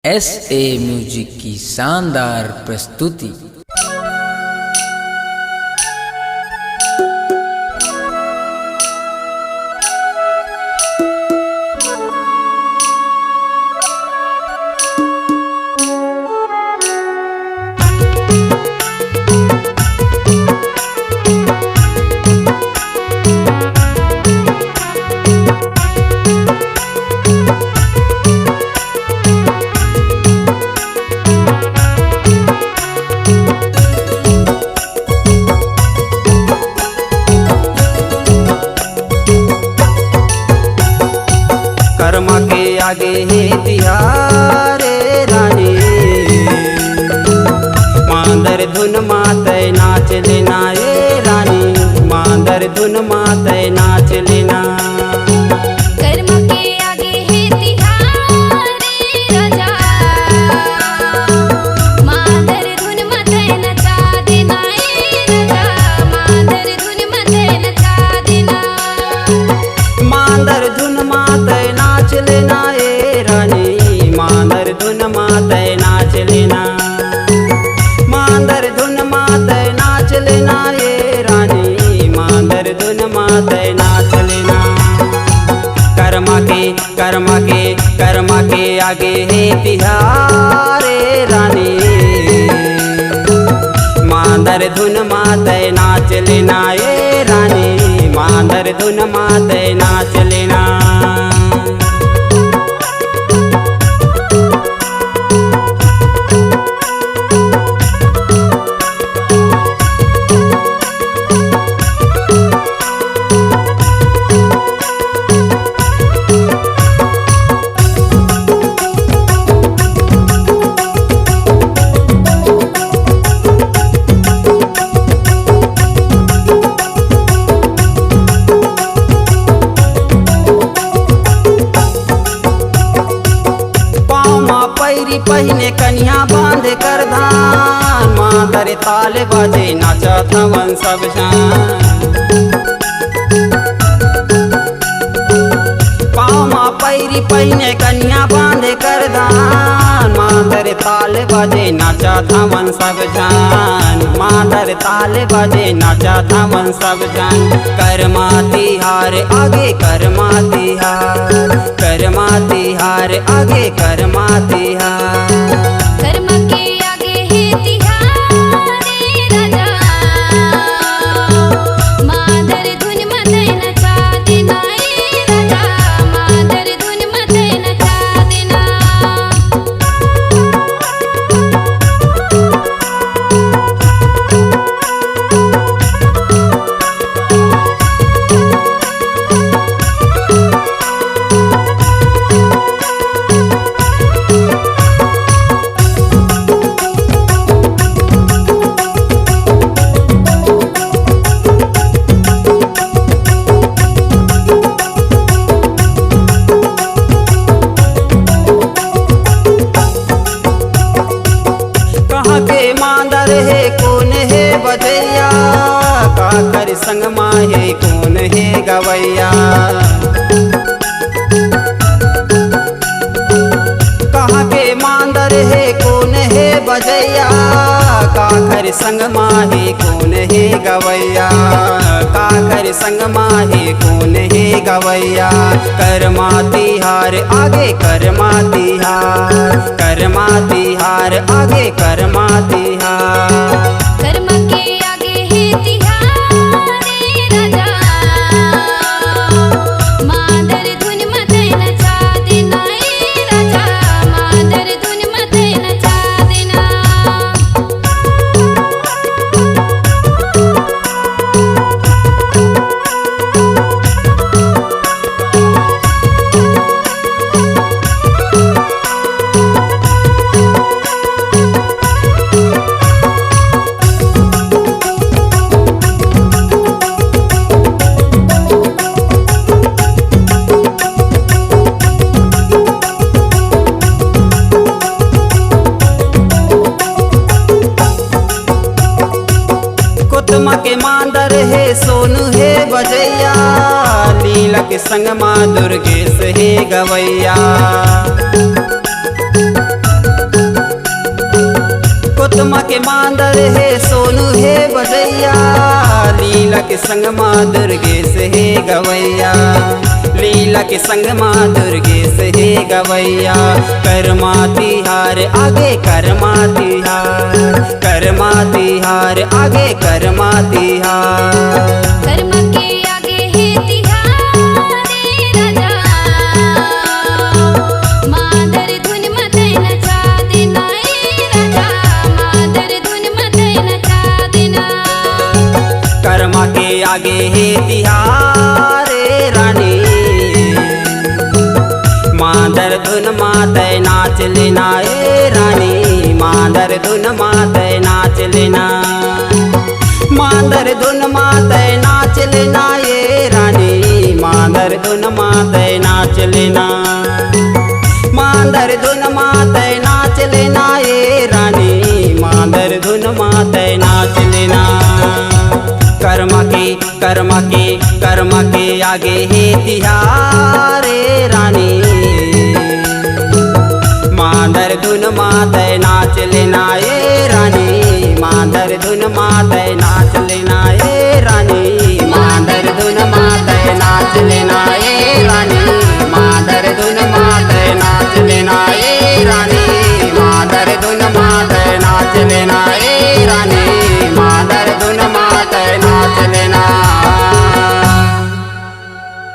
SA music की शानदार प्रस्तुति। कर्मा के आगे है तिहारे रानी, मांदर धुन माते नाच लेना ए रानी, मांदर धुन माते नाच लेना। कर्म के आगे है तिहारे राजा, मांदर धुन माते नचा देना ए राजा, मांदर धुन माते नचा देना। मांदर धुन माते नाच लेना ए रानी, मांदर धुन माते नाच लेना, मांदर धुन माते नाच लेना ए रानी, मांदर धुन माते नाच लेना। कर्मा के आगे है तिहारे रानी, मांदर धुन माते नाच लेना ए रानी, मांदर धुन माते नाच लेना। पैरी पहिने कन्या बांध कर धान, मादर ताल बाजे नाचत हवन सब जान। पाँव पैरी पहिने कन्या बांध कर धान, मादर ताल बाजे नाचत हवन सब जान, मादर ताल बाजे नाचत हवन सब जान। कर्मा तिहार आगे कर्मा तिहार, कर्मा तिहार आगे कर्मा तिहार। कर्म के आगे है तिहारे राजा, मांदर धुन माते नचा देना ए राजा, मांदर धुन माते नचा देना। कहाँ के मांदर है कौन है बजैया, काकर संग माहे कौन है गवैया। कहाँ के मांदर है कौन है बजैया, काकर संग माहे कौन है गवैया, काकर संग माहे कौन है गवैया। कर्मा तिहार आगे कर्मा तिहार, कर्मा तिहार आगे कर्मा तिहार। कर्म के आगे है तिहारे राजा, मांदर धुन माते नचा देना ए राजा, मांदर धुन माते नचा देना। कुतमा के मांदर है सोनू है बजैया, लीला के संग माँ दुर्गेश है गवैया। मांदर है सोनू है बजैया, लीला के संग माँ दुर्गेश है गवैया, लीला के संग माँ दुर्गेश है गवैया। कर्मा तिहार आगे कर्मा तिहार, कर्मा तिहार आगे कर्मा तिहार। कर्म के आगे है तिहार रे राजा, मादर धुन मते नचा देना ए राजा, मादर धुन मते नचा देना। कर्मा के आगे है तिहार रे रानी, मादर धुन माते नाच लेना ए रानी, मादर धुन माते नाच लेना, मादर धुन माते नाच लेना ये रानी, मादर धुन माते नाच लेना, मादर धुन माते नाच लेना ये रानी, मादर धुन माते नाच लेना। कर्म के आगे है तिहार रे रानी, मादर धुन माते नाच लेना ये रानी, मादर धुन माते नाच लेना ये